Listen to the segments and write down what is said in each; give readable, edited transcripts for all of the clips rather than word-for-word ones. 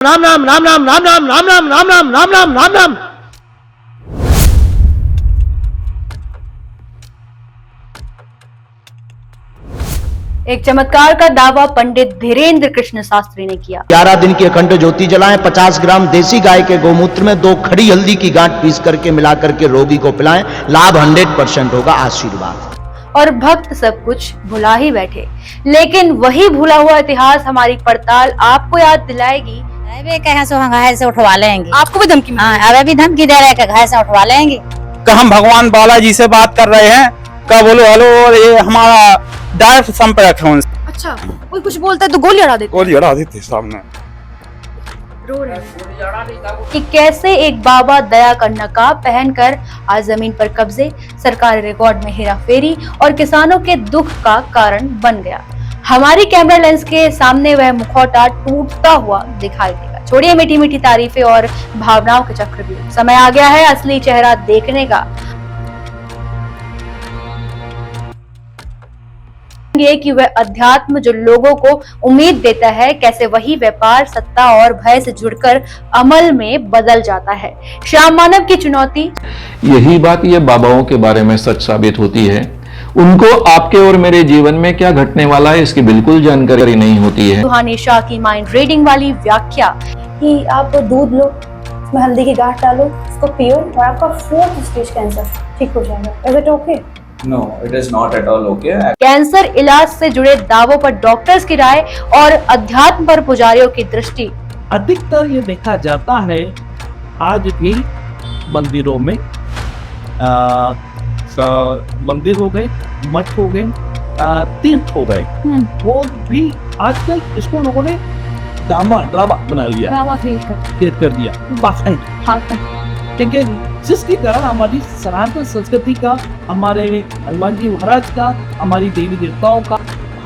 राम राम राम राम राम राम राम राम राम राम राम राम राम राम। एक चमत्कार का दावा पंडित धीरेन्द्र कृष्ण शास्त्री ने किया। 11 दिन की अखंड ज्योति जलाएं, 50 ग्राम देसी गाय के गोमूत्र में 2 खड़ी हल्दी की गांठ पीस करके मिला करके रोगी को पिलाएं, लाभ 100% होगा। आशीर्वाद। और भक्त सब कुछ भुला ही बैठे, लेकिन वही भूला हुआ इतिहास हमारी पड़ताल आपको याद दिलाएगी। अबे कहाँ से घर से उठवा लेंगे, आपको भी धमकी? हाँ, अबे भी धमकी दे रहे हैं कि घर से उठवा लेंगे। का हम भगवान बालाजी से बात कर रहे हैं, का बोलो हेलो, और ये हमारा डायरेक्ट संपर्क है उनसे। अच्छा, कोई कुछ बोलता है तो गोली उड़ा देते। गोली उड़ा देते सामने। कि कैसे एक बाबा दया का नकाब पहनकर आज जमीन पर कब्जे, सरकारी रिकॉर्ड में हेराफेरी और किसानों के दुख का कारण बन गया। हमारी कैमरा लेंस के सामने वह मुखौटा टूटता हुआ दिखाई देगा। छोड़िए मीठी मीठी तारीफें और भावनाओं के चक्रव्यूह, समय आ गया है असली चेहरा देखने का। ये कि वह अध्यात्म जो लोगों को उम्मीद देता है, कैसे वही व्यापार, सत्ता और भय से जुड़कर अमल में बदल जाता है। श्याम मानव की चुनौती। यही बात ये बाबाओं के बारे में सच साबित होती है। उनको आपके और मेरे जीवन में क्या घटने वाला है इसकी बिल्कुल जानकारी नहीं होती है। सुहानी शाह की माइंड रीडिंग वाली व्याख्या कि आप दूध लो, उसमें हल्दी की गांठ डालो, उसको पियो और आपका 4th स्टेज कैंसर ठीक हो जाएगा। Is it okay? No, it is not at all okay. Cancer इलाज से जुड़े दावों पर डॉक्टर्स की राय और अध्यात्म पर पुजारियों की दृष्टि। अधिकतर ये देखा जाता है आज भी मंदिरों में मंदिर हो गए, मठ हो गए, तीर्थ हो गए, वो भी आजकल इसको लोगों ने ड्रामा बना लिया, क्रिएट कर दिया। ठीक है, जिसके कारण हमारी सनातन संस्कृति का, हमारे हनुमान जी महाराज का, हमारी देवी देवताओं का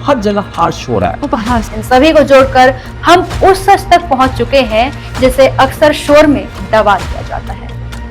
हर जगह हाश हो रहा है। इन सभी को जोड़कर हम उस सच तक पहुंच चुके हैं जिसे अक्सर शोर में दबा दिया जाता है।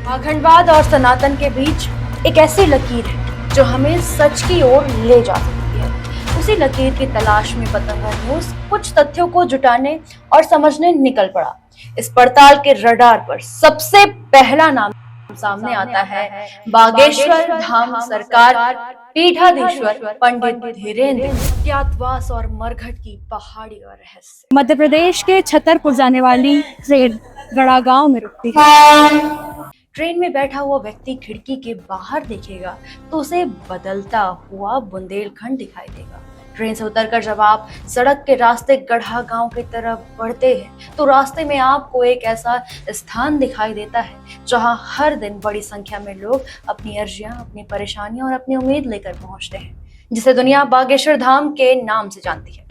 अखंडवाद और सनातन के बीच एक ऐसी लकीर है जो हमें सच की ओर ले जा सकती है। उसी लकीर की तलाश में पतंगा न्यूज कुछ तथ्यों को जुटाने और समझने निकल पड़ा। इस पड़ताल के रडार पर सबसे पहला नाम सामने आता है बागेश्वर धाम सरकार पीठाधीश्वर पंडित धीरेन्द्र। अज्ञातवास और मरघट की पहाड़ी और रहस्य। मध्य प्रदेश के छतरपुर जाने वाली ट्रेन गड़ा गांव में रुकती है। ट्रेन में बैठा हुआ व्यक्ति खिड़की के बाहर देखेगा तो उसे बदलता हुआ बुंदेलखंड दिखाई देगा। ट्रेन से उतरकर जब आप सड़क के रास्ते गढ़ा गांव की तरफ बढ़ते हैं तो रास्ते में आपको एक ऐसा स्थान दिखाई देता है जहां हर दिन बड़ी संख्या में लोग अपनी अर्जियां, अपनी परेशानियां और अपनी उम्मीद लेकर पहुंचते हैं, जिसे दुनिया बागेश्वर धाम के नाम से जानती है।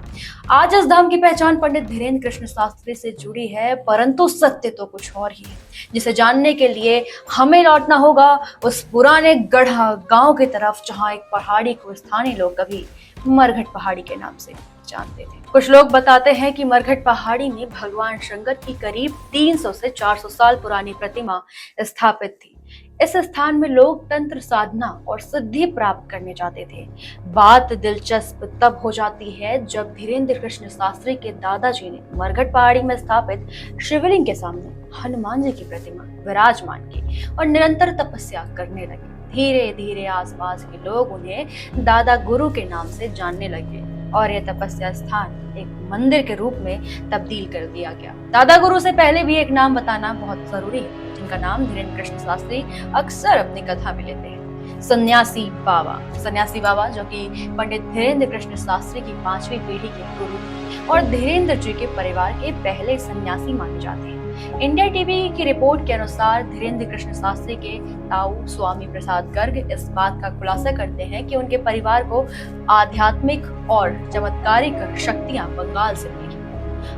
आज इस धाम की पहचान पंडित धीरेन्द्र कृष्ण शास्त्री से जुड़ी है, परंतु सत्य तो कुछ और ही है, जिसे जानने के लिए हमें लौटना होगा उस पुराने गढ़ा गांव की तरफ जहां एक पहाड़ी को स्थानीय लोग कभी मरघट पहाड़ी के नाम से जानते थे। कुछ लोग बताते हैं कि मरघट पहाड़ी में भगवान शंकर की करीब 300 से 400 साल पुरानी प्रतिमा स्थापित थी। इस स्थान में लोग तंत्र साधना और सिद्धि प्राप्त करने जाते थे। बात दिलचस्प तब हो जाती है जब धीरेन्द्र कृष्ण शास्त्री के दादाजी ने मरघट पहाड़ी में स्थापित शिवलिंग के सामने हनुमान जी की प्रतिमा विराजमान की और निरंतर तपस्या करने लगे। धीरे धीरे आसपास के लोग उन्हें दादा गुरु के नाम से जानने लगे और यह तपस्या स्थान एक मंदिर के रूप में तब्दील कर दिया गया। दादा गुरु से पहले भी एक नाम बताना बहुत जरूरी है, जिनका नाम धीरेन्द्र कृष्ण शास्त्री अक्सर अपनी कथा में लेते हैं। सन्यासी बाबा। सन्यासी बाबा जो कि पंडित धीरेन्द्र कृष्ण शास्त्री की 5वीं पीढ़ी के गुरु और धीरेन्द्र जी के परिवार के पहले सन्यासी माने जाते हैं। इंडिया टीवी की रिपोर्ट के अनुसार धीरेन्द्र कृष्ण शास्त्री के ताऊ स्वामी प्रसाद गर्ग इस बात का खुलासा करते हैं कि उनके परिवार को आध्यात्मिक और चमत्कारिक शक्तियां बंगाल से मिली।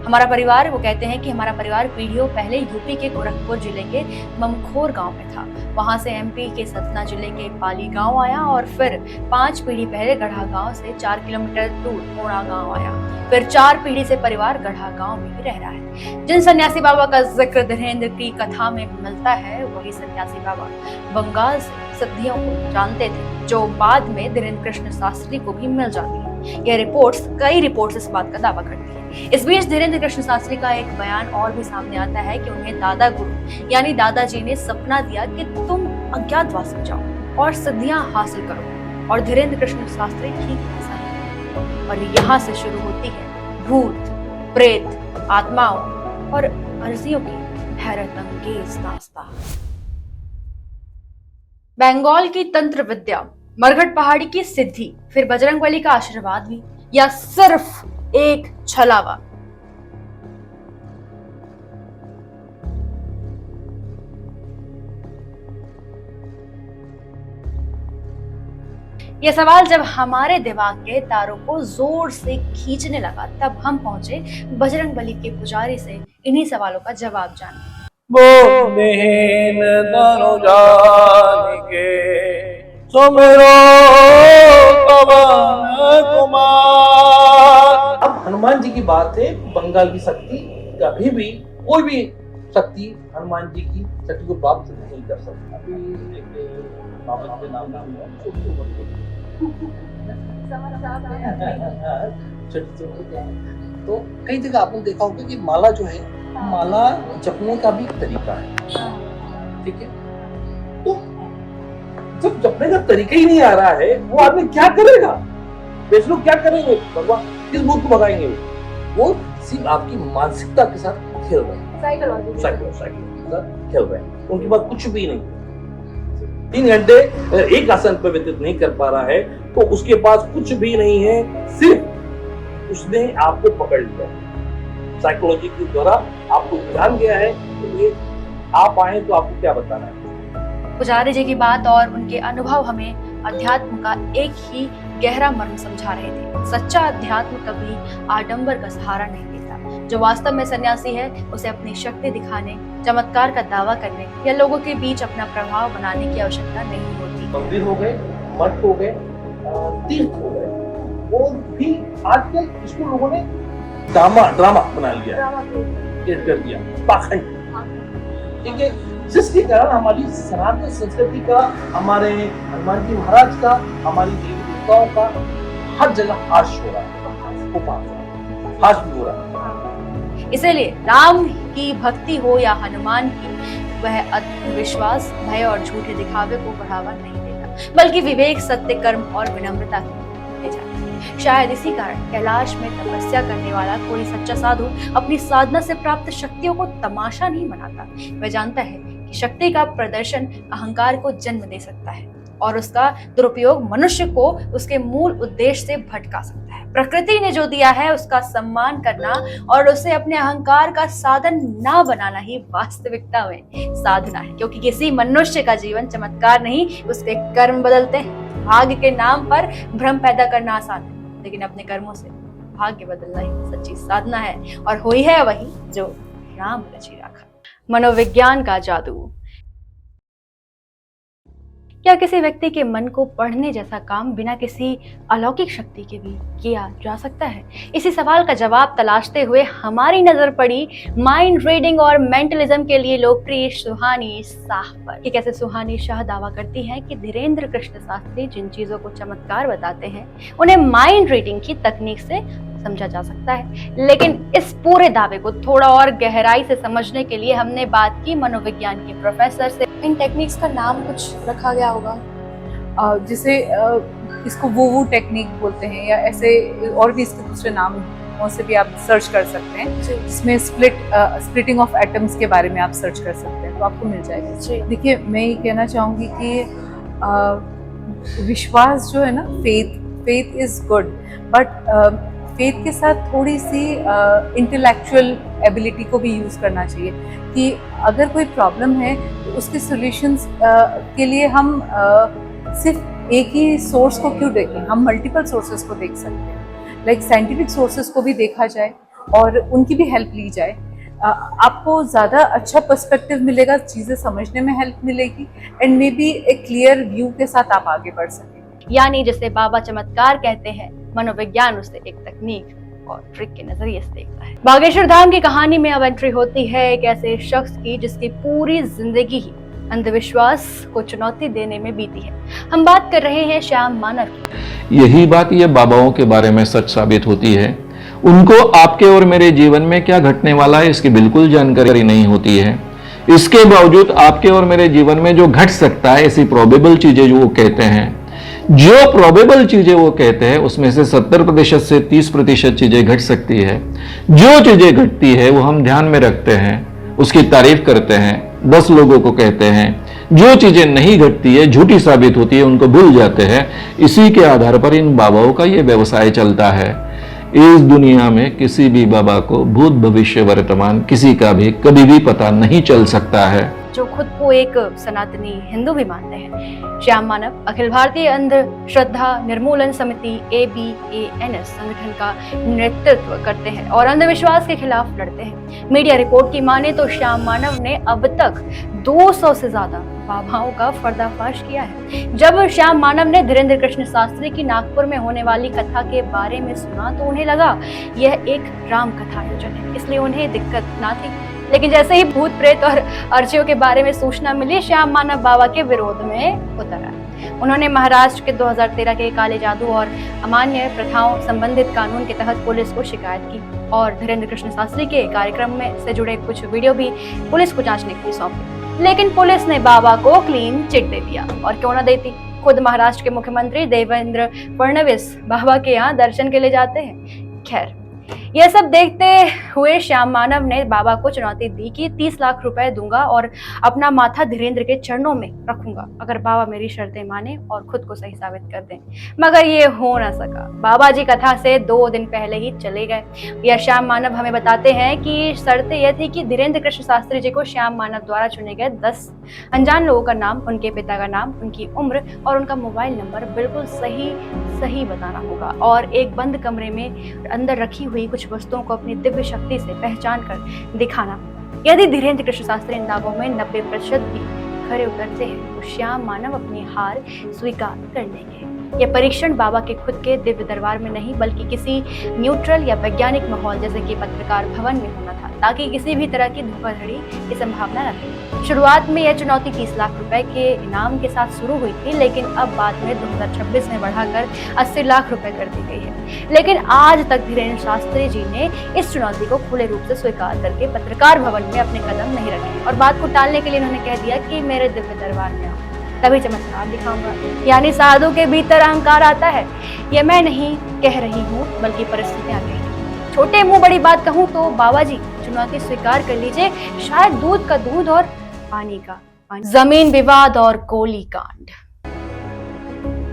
हमारा परिवार, वो कहते हैं कि हमारा परिवार पीढ़ियों पहले यूपी के गोरखपुर जिले के ममखोर गांव में था। वहां से एमपी के सतना जिले के पाली गांव आया और फिर 5 पीढ़ी पहले गढ़ा गांव से 4 किलोमीटर दूर मोड़ा गांव आया। फिर 4 पीढ़ी से परिवार गढ़ा गांव में ही रह रहा है। जिन सन्यासी बाबा का जिक्र धीरेन्द्र की कथा में मिलता है, वही सन्यासी बाबा बंगाल से सिद्धियों को जानते थे, जो बाद में धीरेन्द्र कृष्ण शास्त्री को भी मिल जाती है। यह कई रिपोर्ट्स इस बात का दावा करती है। इस बीच धीरेन्द्र कृष्ण शास्त्री का एक बयान और भी सामने आता है कि उन्हें दादा गुरु यानी दादाजी ने सपना दिया कि तुम अज्ञातवास में जाओ और सिद्धियां हासिल करो, और धीरेन्द्र कृष्ण शास्त्री ठीक ऐसा है। और यहाँ से शुरू होती है भूत, प्रेत, आत्माओं और अर्जियों की हैरत अंगेज दास्तां। बंगाल की तंत्र विद्या, मरघट पहाड़ी की सिद्धि, फिर बजरंगबली का आशीर्वाद भी, या सिर्फ एक छलावा? यह सवाल जब हमारे दिमाग के तारों को जोर से खींचने लगा, तब हम पहुंचे बजरंगबली के पुजारी से इन्हीं सवालों का जवाब जानने। अब हनुमान जी की बात है, बंगाल की शक्ति कभी भी कोई भी शक्ति हनुमान जी की शक्ति को प्राप्त नहीं कर सकता। अभी एक बाबा के नाम तो कई जगह आपने देखा होगा कि माला जो है, माला जपने का भी एक तरीका है, ठीक है। तो जब जपने का तरीका ही नहीं आ रहा है, वो आदमी क्या करेगा? बेच लोग क्या करेंगे? भगवान किस भूत को भगाएंगे? वो सिर्फ आपकी मानसिकता के साथ खेल रहे हैं, साइकोलॉजी के साथ खेल रहे हैं। उनके पास कुछ भी नहीं, 3 घंटे एक आसन पर व्यतीत नहीं कर पा रहा है तो उसके पास कुछ भी नहीं है, सिर्फ उसने आपको पकड़ लिया, साइकोलॉजी के द्वारा आपको जान गया है। तो ये आप आए तो आपको क्या बताना है? पुजारी जी की बात और उनके अनुभव हमें अध्यात्म का एक ही गहरा मर्म समझा रहे थे। सच्चा अध्यात्म कभी आडंबर का सहारा नहीं लेता। जो वास्तव में सन्यासी है, उसे अपनी शक्ति दिखाने, चमत्कार का दावा करने या लोगों के बीच अपना प्रभाव बनाने की आवश्यकता नहीं होती। मंदिर हो गए, मठ हो गए, तीर्थ हो गए, और भी आजकल इसको लोगों ने ड्रामा बना लिया, कर दिया, पाखंड, ठीक है। जिसके कारण हमारी सनातन संस्कृति का, हमारे हनुमान जी महाराज का, हमारी देवी देवताओं का हर जगह हाश हो रहा है, हाश भी हो रहा है। इसीलिए राम की भक्ति हो या हनुमान की, वह अंधविश्वास, भय और झूठे दिखावे को बढ़ावा नहीं देता, बल्कि विवेक, सत्य, कर्म और विनम्रता की ले जाता है। शायद इसी कारण कैलाश में तपस्या करने वाला कोई सच्चा साधु अपनी साधना से प्राप्त शक्तियों को तमाशा नहीं मनाता। वह जानता है कि शक्ति का प्रदर्शन अहंकार को जन्म दे सकता है और उसका दुरुपयोग मनुष्य को उसके मूल उद्देश्य से भटका सकता है। प्रकृति ने जो दिया है उसका सम्मान करना और उसे अपने अहंकार का साधन ना बनाना ही वास्तविकता में साधना है, क्योंकि किसी मनुष्य का जीवन चमत्कार नहीं, उसके कर्म बदलते हैं। भाग्य के नाम पर भ्रम पैदा करना आसान है, लेकिन अपने कर्मों से भाग्य बदलना ही सच्ची साधना है, और हुई है वही जो राम रची राखा। मनोविज्ञान का जादू। क्या किसी व्यक्ति के मन को पढ़ने जैसा काम बिना किसी अलौकिक शक्ति के भी किया जा सकता है? इसी सवाल का जवाब तलाशते हुए हमारी नजर पड़ी माइंड रीडिंग और मेंटलिज्म के लिए लोकप्रिय सुहानी शाह पर। कि कैसे सुहानी शाह दावा करती है कि धीरेन्द्र कृष्ण शास्त्री जिन चीजों को चमत्कार बताते हैं उन्हें माइंड रीडिंग की तकनीक से समझा जा सकता है। लेकिन इस पूरे दावे को थोड़ा और गहराई से समझने के लिए हमने बात की मनोविज्ञान के प्रोफेसर से। इन टेक्निक्स का नाम कुछ रखा गया होगा, जिसे इसको वू टेक्निक बोलते हैं, या ऐसे और भी इसके दूसरे नामों से भी आप सर्च कर सकते हैं, जिसमें स्प्लिटिंग ऑफ एटम्स के बारे में आप सर्च कर सकते हैं, तो आपको मिल जाएगा। देखिए, मैं ये कहना चाहूँगी कि विश्वास जो है ना, faith is good, but faith के साथ थोड़ी सी इंटेलेक्चुअल एबिलिटी को भी यूज़ करना चाहिए। कि अगर कोई प्रॉब्लम है तो उसके सॉल्यूशंस के लिए हम सिर्फ एक ही सोर्स को क्यों देखें, हम मल्टीपल सोर्सेज को देख सकते हैं। लाइक साइंटिफिक सोर्सेज को भी देखा जाए और उनकी भी हेल्प ली जाए, आपको ज़्यादा अच्छा पर्सपेक्टिव मिलेगा, चीज़ें समझने में हेल्प मिलेगी, एंड मे बी एक क्लियर व्यू के साथ आप आगे बढ़ सकें। यानी जिसे बाबा चमत्कार कहते हैं, मनोविज्ञान उसे एक तकनीक और ट्रिक के नजरिए से देखता है। बागेश्वर धाम की कहानी में अब एंट्री होती है एक ऐसे शख्स की जिसकी पूरी जिंदगी ही अंधविश्वास को चुनौती देने में बीती है। हम बात कर रहे हैं श्याम मानव की। यही बात ये बाबाओं के बारे में सच साबित होती है। उनको आपके और मेरे जीवन में क्या घटने वाला है इसकी बिल्कुल जानकारी नहीं होती है। इसके बावजूद आपके और मेरे जीवन में जो घट सकता है ऐसी प्रोबेबल चीजें जो वो कहते हैं, जो प्रोबेबल चीजें वो कहते हैं उसमें से 70% से 30% चीजें घट सकती है। जो चीजें घटती है वो हम ध्यान में रखते हैं, उसकी तारीफ करते हैं, 10 लोगों को कहते हैं। जो चीजें नहीं घटती है, झूठी साबित होती है, उनको भूल जाते हैं। इसी के आधार पर इन बाबाओं का ये व्यवसाय चलता है। इस दुनिया में किसी भी बाबा को भूत भविष्य वर्तमान किसी का भी कभी भी पता नहीं चल सकता है। जो खुद को एक सनातनी हिंदू भी मानते हैं, श्याम मानव अखिल भारतीय अंधश्रद्धा निर्मूलन समिति ABANS संगठन का नेतृत्व करते हैं और अंधविश्वास के खिलाफ लड़ते हैं। मीडिया रिपोर्ट की माने तो श्याम मानव ने अब तक 200 से ज्यादा बाबाओं का पर्दाफाश किया है। जब श्याम मानव ने धीरेन्द्र कृष्ण शास्त्री की नागपुर में होने वाली कथा के बारे में सुना तो उन्हें लगा यह एक राम कथा आयोजन है, इसलिए उन्हें दिक्कत ना थी। लेकिन जैसे ही भूत प्रेत और अर्चियों के बारे में सूचना मिली, श्याम मानव बाबा के विरोध में उतर आए। उन्होंने महाराष्ट्र के 2013 के काले जादू और अमान्य प्रथाओं संबंधित कानून के तहत पुलिस को शिकायत की और धीरेन्द्र कृष्ण शास्त्री के कार्यक्रम में से जुड़े कुछ वीडियो भी पुलिस को जांचने के लिए सौंपे। लेकिन पुलिस ने बाबा को क्लीन चिट दे दिया, और क्यों ना देती। खुद महाराष्ट्र के मुख्यमंत्री देवेंद्र फडणवीस बाबा के यहाँ दर्शन के लिए जाते हैं। खैर, यह सब देखते हुए श्याम मानव ने बाबा को चुनौती दी कि 30 लाख रुपए दूंगा और अपना माथा धीरेन्द्र के चरणों में रखूंगा अगर बाबा मेरी शर्तें माने और खुद को सही साबित कर दें। मगर ये हो ना सका। बाबा जी कथा से 2 दिन पहले ही चले गए। यह श्याम मानव हमें बताते हैं कि शर्तें यह थी कि धीरेन्द्र कृष्ण शास्त्री जी को श्याम मानव द्वारा चुने गए 10 अनजान लोगों का नाम, उनके पिता का नाम, उनकी उम्र और उनका मोबाइल नंबर बिल्कुल सही बताना होगा और एक बंद कमरे में अंदर रखी हुई कुछ वस्तुओं को अपनी दिव्य शक्ति से पहचान कर दिखाना। यदि धीरेन्द्र कृष्ण शास्त्री इन दावों में 90% भी खरे उतरते हैं तो श्याम मानव अपनी हार स्वीकार कर लेंगे। यह परीक्षण बाबा के खुद के दिव्य दरबार में नहीं बल्कि किसी न्यूट्रल या वैज्ञानिक माहौल जैसे कि पत्रकार भवन में होना था, ताकि किसी भी तरह की धोखाधड़ी की संभावना न रहे। शुरुआत में यह चुनौती 30 लाख रुपए के इनाम के साथ शुरू हुई थी, लेकिन अब बाद में 2026 में बढ़ाकर 80 लाख रुपए कर दी गई है। लेकिन आज तक धीरेन्द्र शास्त्री जी ने इस चुनौती को खुले रूप से स्वीकार करके पत्रकार भवन में अपने कदम नहीं रखे और बात को टालने के लिए उन्होंने कह दिया कि मेरे दिव्य दरबार में आओ, तभी चमत्कार दिखाऊंगा। यानी साधु के भीतर अहंकार आता है। यह मैं नहीं कह रही हूँ बल्कि परिस्थितियां कह रही हैं। छोटे मुंह बड़ी बात कहूँ तो बाबा जी चुनौती स्वीकार कर लीजिए, शायद दूध का दूध और पानी का पानी। जमीन विवाद और गोली कांड।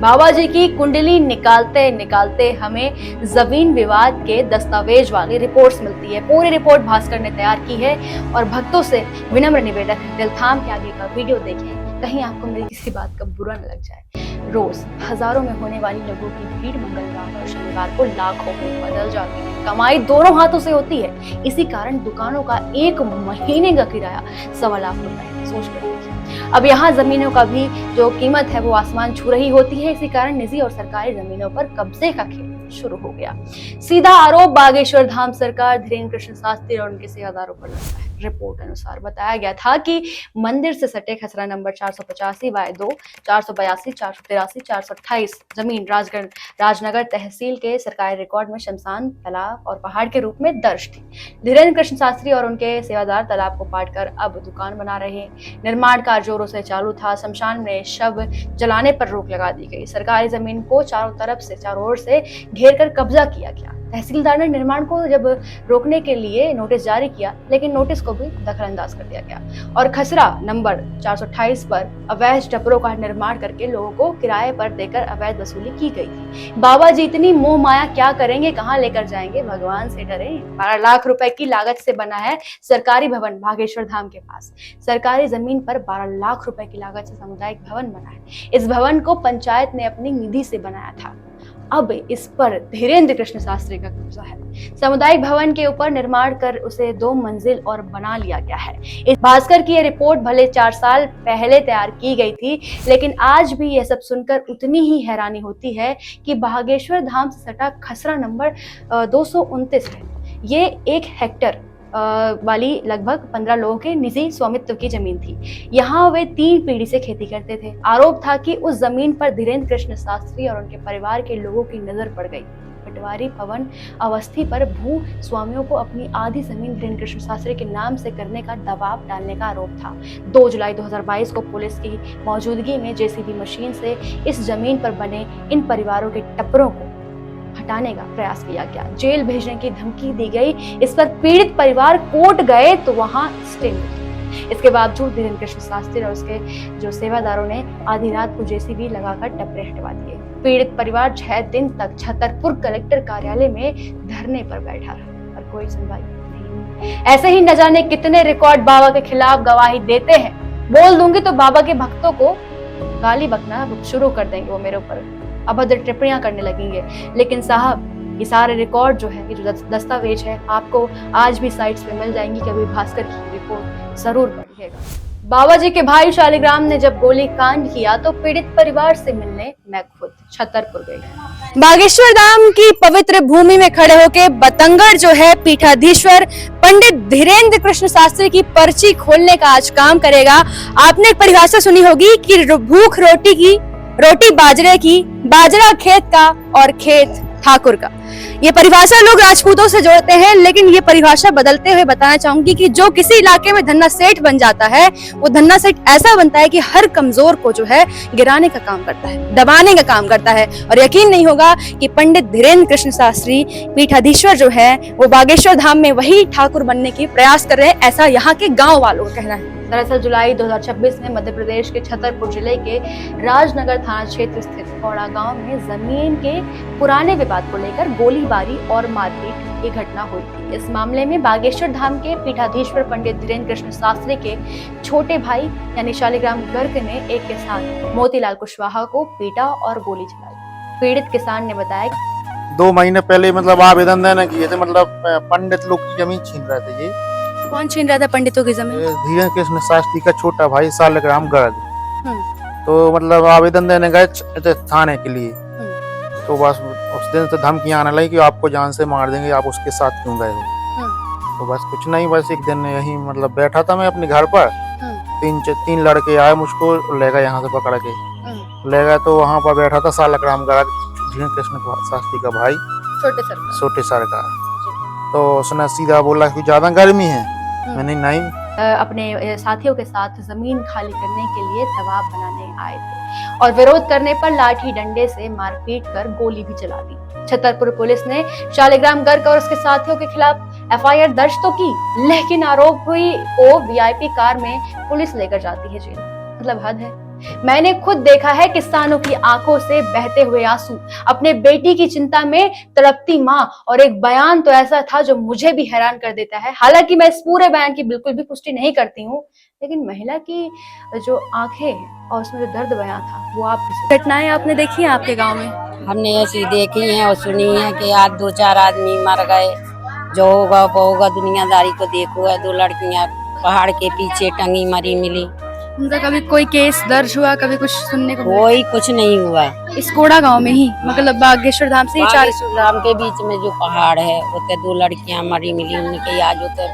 बाबा जी की कुंडली निकालते निकालते हमें जमीन विवाद के दस्तावेज वाली रिपोर्ट्स मिलती है। पूरी रिपोर्ट भास्कर ने तैयार की है और भक्तों से विनम्र निवेदन है, दिल थाम के आगे का वीडियो देखें, कहीं आपको मेरी किसी बात का बुरा न लग जाए। रोज हजारों में होने वाली लोगों की भीड़ मंगलवार और शनिवार को लाखों में बदल जाती है। कमाई दोनों हाथों से होती है। इसी कारण दुकानों का 1 महीने का किराया 1.25 लाख रुपए है। सोच कर देखिए। अब यहाँ जमीनों का भी जो कीमत है वो आसमान छू रही होती है। इसी कारण निजी और सरकारी जमीनों पर कब्जे का खेल शुरू हो गया। सीधा आरोप बागेश्वर धाम सरकार धीरेन्द्र कृष्ण शास्त्री और उनके सेवादारों पर लगता है। रिपोर्ट अनुसार बताया गया था कि मंदिर से सटे खसरा नंबर 485/2, 482, 483, 428 जमीन राजनगर तहसील के सरकारी रिकॉर्ड में शमशान, तालाब और पहाड़ के रूप में दर्ज थी। धीरेन्द्र कृष्ण शास्त्री और उनके सेवादार तालाब को पाटकर अब दुकान बना रहे। निर्माण कार्य जोरों से चालू था। शमशान में शव जलाने पर रोक लगा दी गई। सरकारी जमीन को चारों ओर से घेर कर कब्जा किया गया। तहसीलदार ने निर्माण को जब रोकने के लिए नोटिस जारी किया, लेकिन नोटिस को भी दखलअंदाज कर दिया गया और खसरा नंबर 428 पर अवैध टपरों का निर्माण करके लोगों को किराए पर देकर अवैध वसूली की गई थी। बाबा जी इतनी मोह माया क्या करेंगे, कहां लेकर जाएंगे, भगवान से डरे। 12 लाख रुपए की लागत से बना है सरकारी भवन बागेश्वर धाम के पास। सरकारी जमीन पर 12 लाख रुपए की लागत से सामुदायिक भवन बना है। इस भवन को पंचायत ने अपनी निधि से बनाया था। अब इस पर धीरेन्द्र कृष्ण शास्त्री का कब्जा है। सामुदायिक भवन के ऊपर निर्माण कर उसे 2 मंजिल और बना लिया गया है। इस भास्कर की यह रिपोर्ट भले 4 साल पहले तैयार की गई थी, लेकिन आज भी यह सब सुनकर उतनी ही हैरानी होती है कि बागेश्वर धाम से सटा खसरा नंबर 229 है। ये 1 हेक्टर वाली लगभग 15 लोगों के निजी स्वामित्व की जमीन थी। यहाँ वे 3 पीढ़ी से खेती करते थे। आरोप था कि उस जमीन पर धीरेन्द्र कृष्ण शास्त्री और उनके परिवार के लोगों की नजर पड़ गई। पटवारी पवन अवस्थी पर भू स्वामियों को अपनी आधी जमीन धीरेन्द्र कृष्ण शास्त्री के नाम से करने का दबाव डालने का आरोप था। 2 जुलाई 2022 को पुलिस की मौजूदगी में जेसीबी मशीन से इस जमीन पर बने इन परिवारों के टप्परों को हटाने का प्रयास किया गया। जेल भेजने की धमकी दी गई। इस पर पीड़ित परिवार कोर्ट गए तो वहां स्टे मिली। इसके बावजूद धीरेन्द्र कृष्ण शास्त्री और उसके जो सेवादारों ने आधी रात को जेसीबी लगाकर टप्परे हटवा दिए। पीड़ित परिवार 6 दिन तक छतरपुर कलेक्टर कार्यालय में धरने पर बैठा रहा और कोई सुनवाई नहीं। ऐसे ही न जाने कितने रिकॉर्ड बाबा के खिलाफ गवाही देते हैं। बोल दूंगी तो बाबा के भक्तों को गाली बकना शुरू कर देंगे, वो मेरे ऊपर अभद्र टिप्पणियां करने लगेंगे। लेकिन साहब, ये सारे रिकॉर्ड जो है, ये जो दस्तावेज है, आपको आज भी साइट्स पे मिल जाएंगी। कभी भास्कर की रिपोर्ट जरूर पढ़िएगा। बाबा जी के भाई शालिग्राम ने जब गोली कांड किया तो पीड़ित परिवार से मिलने मैं खुद छतरपुर गई। बागेश्वर धाम की पवित्र भूमि में खड़े होके बतंगड़ जो है पीठाधीश्वर पंडित धीरेन्द्र कृष्ण शास्त्री की पर्ची खोलने का आज काम करेगा। आपने एक परिभाषा सुनी होगी कि भूख रोटी की, रोटी बाजरे की, बाजरा खेत का और खेत ठाकुर का। ये परिभाषा लोग राजपूतों से जोड़ते हैं, लेकिन ये परिभाषा बदलते हुए बताना चाहूंगी कि जो किसी इलाके में धन्ना सेठ बन जाता है, वो धन्ना सेठ ऐसा बनता है कि हर कमजोर को जो है गिराने का काम करता है, दबाने का काम करता है। और यकीन नहीं होगा कि पंडित धीरेन्द्र कृष्ण शास्त्री पीठाधीश्वर जो है वो बागेश्वर धाम में वही ठाकुर बनने की प्रयास कर रहे हैं, ऐसा यहाँ के गाँव वालों का कहना है। दरअसल जुलाई 2026 में मध्य प्रदेश के छतरपुर जिले के राजनगर थाना क्षेत्र स्थित कौड़ा गांव में जमीन के पुराने विवाद को लेकर गोलीबारी और मारपीट की घटना हुई थी। इस मामले में बागेश्वर धाम के पीठाधीश्वर पंडित धीरेन्द्र कृष्ण शास्त्री के छोटे भाई यानी शालिग्राम गर्ग ने एक किसान मोतीलाल कुशवाहा को पीटा और गोली चलाई। पीड़ित किसान ने बताया 2 महीने पहले मतलब आवेदन देने किए थे, मतलब पंडित लोग की जमीन छीन रहे थे। ये कौन छीन रहा था पंडितों की जमीन? धीरेन्द्र कृष्ण शास्त्री का छोटा भाई शालिग्राम गर्ग। तो मतलब आवेदन देने गए थाने के लिए, तो बस उस दिन से धमकियां आने लगी कि आपको जान से मार देंगे, आप उसके साथ क्यों गए हो। तो बस कुछ नहीं, बस एक दिन यही मतलब बैठा था मैं अपने घर पर, 3 लड़के आए, मुझको ले गए यहाँ से पकड़ के ले गए। तो वहाँ पर बैठा था शालिग्राम गर्ग, धीरेन्द्र कृष्ण शास्त्री का भाई, छोटे सर का। तो उसने सीधा बोला कि ज्यादा गर्मी है। मैंने नहीं, अपने साथियों के साथ जमीन खाली करने के लिए दबाव बनाने आए थे और विरोध करने पर लाठी डंडे से मारपीट कर गोली भी चला दी। छतरपुर पुलिस ने शालिग्राम गर्ग और उसके साथियों के खिलाफ एफआईआर दर्ज तो की, लेकिन आरोपी को वीआईपी कार में पुलिस लेकर जाती है जेल। मतलब हद है। मैंने खुद देखा है किसानों की आंखों से बहते हुए आंसू, अपने बेटी की चिंता में तड़पती माँ, और एक बयान तो ऐसा था जो मुझे भी हैरान कर देता है। हालांकि मैं इस पूरे बयान की बिल्कुल भी पुष्टि नहीं करती हूँ, लेकिन महिला की जो आंखें और उसमें जो दर्द बयां था वो आप घटनाएं आपने देखी हैं आपके गाँव में? हमने ऐसी देखी है और सुनी है कि आज 2-4 आदमी मर गए। जो होगा वो होगा, दुनियादारी को देखो है। 2 लड़कियां पहाड़ के पीछे टंगी मरी मिली। उनका कभी कोई केस दर्ज हुआ, कभी कुछ सुनने को? कोई कुछ नहीं हुआ। इस कोड़ा गांव में ही, मतलब बागेश्वर धाम से 4 धाम के बीच में जो पहाड़ है, उते 2 लड़कियां मरी मिली। उनके आज उते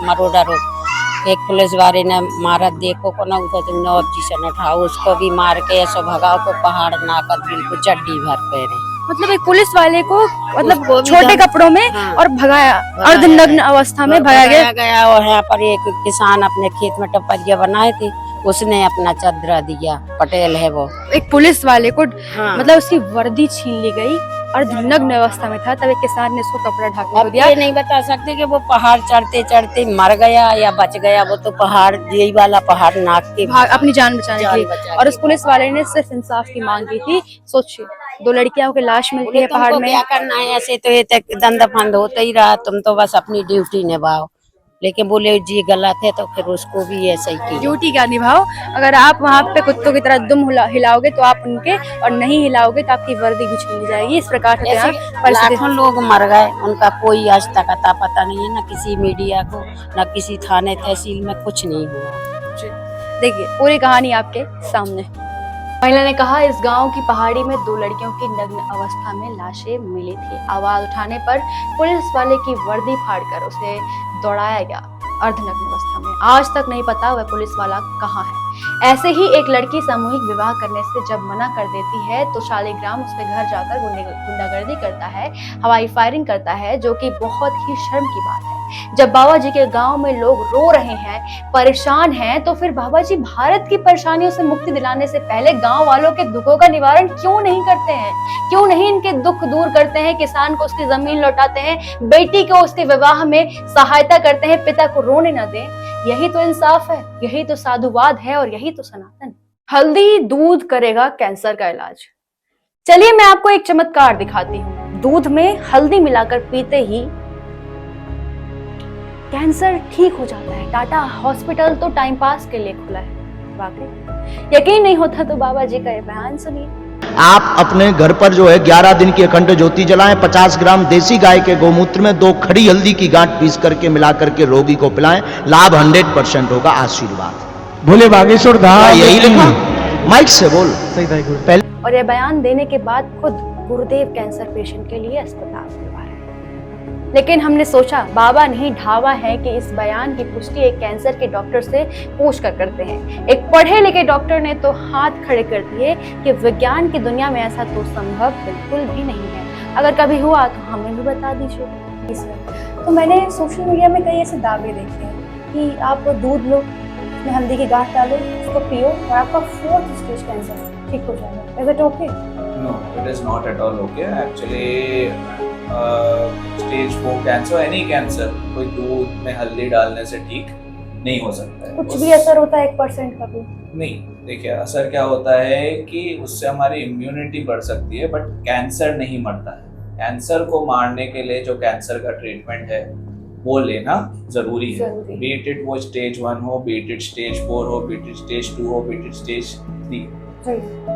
मरोड़ा रो एक पुलिस वाले ने मारा, देखो को ना उनको तुमने ऑब्जेक्शन उठाओ, उसको भी मार के ऐसा भगाओ को पहाड़ नाकत बिल्कुल चड्डी भर पहने। मतलब एक पुलिस वाले को मतलब छोटे कपड़ों में और भगाया, अर्धनग्न अवस्था में भगाया गया। और यहाँ पर एक किसान अपने खेत में टपरिया बनाए थे, उसने अपना चदरा दिया। पटेल है वो। एक पुलिस वाले को मतलब उसकी वर्दी छीन ली गई, अर्धनग्न अवस्था में था, तब एक किसान ने उसको कपड़ा ढाक दिया। ये नहीं बता सकते कि वो पहाड़ चढ़ते चढ़ते मर गया या बच गया। वो तो पहाड़, यही वाला पहाड़ नाक के अपनी जान बचाने के लिए। और उस पुलिस वाले ने सिर्फ इंसाफ की मांग की थी। सोचिए, 2 लड़कियों की लाश मिलती है पहाड़ में। क्या करना है, ऐसे तो ये दंड फंद होता ही रहा, तुम तो बस अपनी ड्यूटी निभाओ। लेकिन बोले जी गलत है तो फिर उसको भी ऐसा ही की। ड्यूटी क्या निभाओ? अगर आप वहाँ पे कुत्तों की तरह दुम हिलाओगे तो आप उनके, और नहीं हिलाओगे तो आपकी वर्दी भी छीन ली जाएगी। इस प्रकार से लाखों लोग मर गए, उनका कोई आज तक अता पता नहीं है, न किसी मीडिया को, न किसी थाने तहसील में कुछ नहीं हुआ। देखिए पूरी कहानी आपके सामने। महिला ने कहा, इस गांव की पहाड़ी में 2 लड़कियों की नग्न अवस्था में लाशें मिली थी। आवाज उठाने पर पुलिस वाले की वर्दी फाड़कर उसे दौड़ाया गया अर्धनग्न अवस्था में। आज तक नहीं पता वह पुलिस वाला कहाँ है। ऐसे ही एक लड़की सामूहिक विवाह करने से जब मना कर देती है तो शालिग्राम उसके घर जाकर गुंडागर्दी करता है, हवाई फायरिंग करता है, जो कि बहुत ही शर्म की बात है। जब बाबा जी के गांव में लोग रो रहे हैं, परेशान हैं, तो फिर बाबा जी भारत की परेशानियों से मुक्ति दिलाने से पहले गांव वालों के दुखों का निवारण क्यों नहीं करते हैं? क्यों नहीं इनके दुख दूर करते हैं? किसान को उसकी जमीन लौटाते हैं, बेटी को उसके विवाह में सहायता करते हैं, पिता को रोने न दें। यही तो इंसाफ है, यही तो साधुवाद है और यही तो सनातन। हल्दी दूध करेगा कैंसर का इलाज। चलिए मैं आपको एक चमत्कार दिखाती हूँ। दूध में हल्दी मिलाकर पीते ही कैंसर ठीक हो जाता है। टाटा हॉस्पिटल तो टाइम पास के लिए खुला है। वाकई यकीन नहीं होता तो बाबा जी का ये बयान सुनिए। आप अपने घर पर जो है 11 दिन की अखंड ज्योति जलाएं, 50 ग्राम देसी गाय के गोमूत्र में 2 खड़ी हल्दी की गांठ पीस करके मिला करके रोगी को पिलाएं। लाभ 100% होगा। आशीर्वाद बोले बागेश्वर धाम। यही लिखा, माइक से बोल। पहले और यह बयान देने के बाद खुद गुरुदेव कैंसर पेशेंट के लिए अस्पताल खुलवा रहे हैं। लेकिन हमने सोचा बाबा नहीं ढावा है कि इस बयान की पुष्टि एक कैंसर के डॉक्टर से पूछ कर करते हैं। एक पढ़े लिखे डॉक्टर ने तो हाथ खड़े कर दिए कि विज्ञान की दुनिया में ऐसा तो संभव बिल्कुल भी नहीं है। अगर कभी हुआ तो हमें भी बता दीजिए। तो मैंने सोशल मीडिया में कई ऐसे दावे देखे हैं कि आप दूध लो, उसमें हल्दी की गांठ डालो, उसको पियो और आपका 4th स्टेज कैंसर ठीक हो जाएगा। Is it okay? No, it is not at all okay. Actually, stage 4 cancer, any cancer, कोई दूध में हल्दी डालने से ठीक नहीं हो सकता है। कुछ भी असर होता है 1% का भी नहीं। देखिए असर क्या होता है कि उससे हमारी इम्यूनिटी बढ़ सकती है, बट कैंसर नहीं मरता है। कैंसर को मारने के लिए जो कैंसर का ट्रीटमेंट है वो लेना जरूरी है। बीट इट वो स्टेज 1 हो, बीट इट स्टेज 4 हो, बीट इट स्टेज 2 हो, बीट इट स्टेज 3,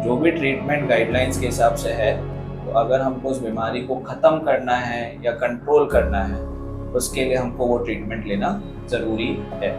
जो भी ट्रीटमेंट गाइडलाइंस के हिसाब से है। तो अगर हमको उस बीमारी को खत्म करना है या कंट्रोल करना है, उसके लिए हमको वो ट्रीटमेंट लेना जरूरी है।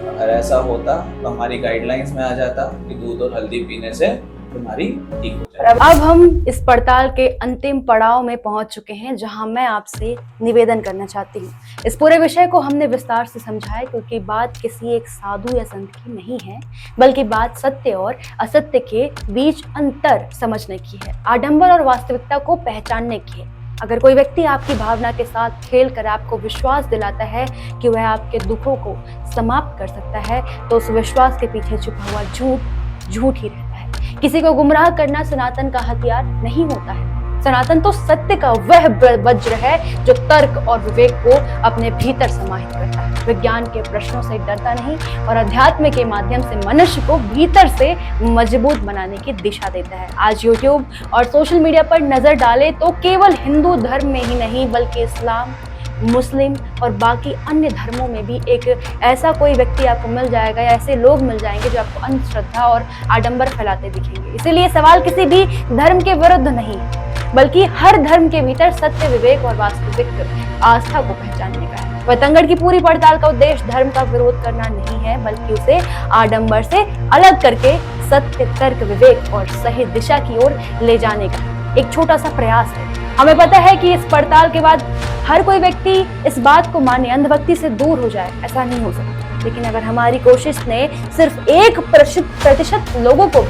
अगर ऐसा होता तो हमारी गाइडलाइंस में आ जाता कि दूध और हल्दी पीने से बीमारी ठीक हो जाए। अब हम इस पड़ताल के अंतिम पड़ाव में पहुंच चुके हैं, जहां मैं आपसे निवेदन करना चाहती हूँ। इस पूरे विषय को हमने विस्तार से समझा है, क्योंकि बात किसी एक साधु या संत की नहीं है, बल्कि बात सत्य और असत्य के बीच अंतर समझने की है, आडंबर और वास्तविकता को पहचानने की है। अगर कोई व्यक्ति आपकी भावना के साथ खेल कर आपको विश्वास दिलाता है कि वह आपके दुखों को समाप्त कर सकता है, तो उस विश्वास के पीछे छुपा हुआ झूठ ही रहता है। किसी को गुमराह करना सनातन का हथियार नहीं होता है। सनातन तो सत्य का वह वज्र है जो तर्क और विवेक को अपने भीतर समाहित करता है, विज्ञान के प्रश्नों से डरता नहीं और अध्यात्म के माध्यम से मनुष्य को भीतर से मजबूत बनाने की दिशा देता है। आज यूट्यूब और सोशल मीडिया पर नजर डालें तो केवल हिंदू धर्म में ही नहीं, बल्कि इस्लाम, मुस्लिम और बाकी अन्य धर्मों में भी एक ऐसा कोई व्यक्ति आपको मिल जाएगा या ऐसे लोग मिल जाएंगे जो आपको अंधश्रद्धा और आडंबर फैलाते दिखेंगे। इसीलिए सवाल किसी भी धर्म के विरुद्ध नहीं है, बल्कि हर धर्म के भीतर सत्य, विवेक और वास्तविक आस्था को पहचानने का है। पतंगड़ की पूरी पड़ताल का उद्देश्य धर्म का विरोध करना नहीं है, बल्कि उसे आडंबर से अलग करके सत्य, तर्क, विवेक और सही दिशा की ओर ले जाने का एक छोटा सा प्रयास है। हमें पता है कि इस पड़ताल के बाद हर कोई व्यक्ति इस बात को माने, अंधभक्ति से दूर हो जाए, ऐसा नहीं हो सकता। लेकिन अगर हमारी कोशिश ने सिर्फ 1% लोगों को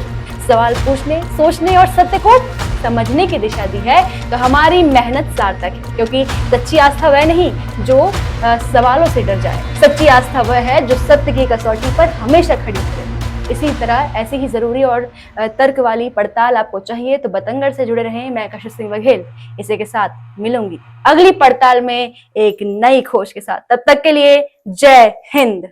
सवाल पूछने, सोचने और सत्य को समझने की दिशा दी है, तो हमारी मेहनत सार्थक है। क्योंकि सच्ची आस्था वह नहीं जो सवालों से डर जाए, सच्ची आस्था वह है जो सत्य की कसौटी पर हमेशा खड़ी है। इसी तरह ऐसी ही जरूरी और तर्क वाली पड़ताल आपको चाहिए तो बतंगड़ से जुड़े रहें। मैं कशिश सिंह बघेल इसी के साथ मिलूंगी अगली पड़ताल में एक नई खोज के साथ। तब तक के लिए जय हिंद।